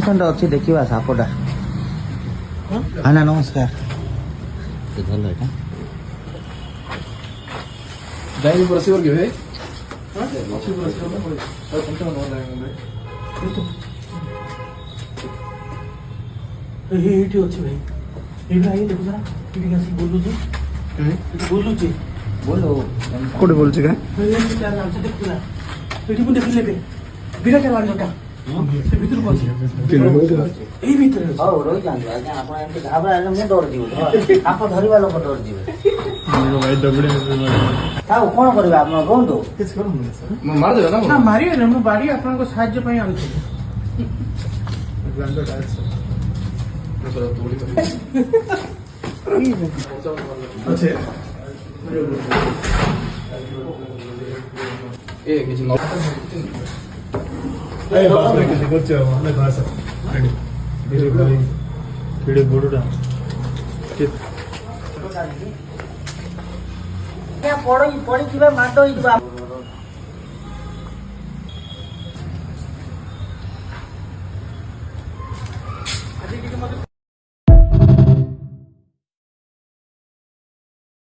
patient अच्छी देखा सापटा हाँ ना नमस्कार धर एटा डाइनिंग पर रिसीवर के है ଏଇଠି ଅଛି ଭାଇ ଏଇଠି ଆଇ ଦେଖୁ ଜରା ଏଇଠି ଆସି ବୋଲୁଛି ବୋଲୁଛି बोलो कोडे बोलछ का ଏଇଠି ଚାଲ ଅଛି ଦେଖୁଲା ଏଇଠି ମୁଁ ଦେଖିଲେ ବେ ବିରା ଚାଲ ଆଣିଟା ସେ ଭିତରକୁ ଅଛି ଏଇ ଭିତରେ ଅଛି ହଉ ରହି ଯାଆନ୍ତୁ ଆଜ୍ଞା ଆପଣ ଏମିତି ଘାବରା ହେଲେ ମୁଁ ଡରି ଯିବି ସାପ ଧରିବା ଲୋକ ଡରି ଯିବେ भाई दबड़े ଆଉ କ'ଣ କରିବା ଆପଣ କୁହନ୍ତୁ किस करू मैं मार देगा ନା ମାରିବେ ନା ମୁଁ ବାଡ଼ି ଆପଣଙ୍କ ସାହାଯ୍ୟ ପାଇଁ ଆଣିଥିଲି ग्रांड डायरेक्ट सर तोड़ी अच्छे ए किसी नॉट ए बाप रे किसी कुछ वाला खास है मेरे भाई कीड़े बोड़ड़ा ପଡ଼ିଥିବା ମାଡ଼ ହେଇଯିବ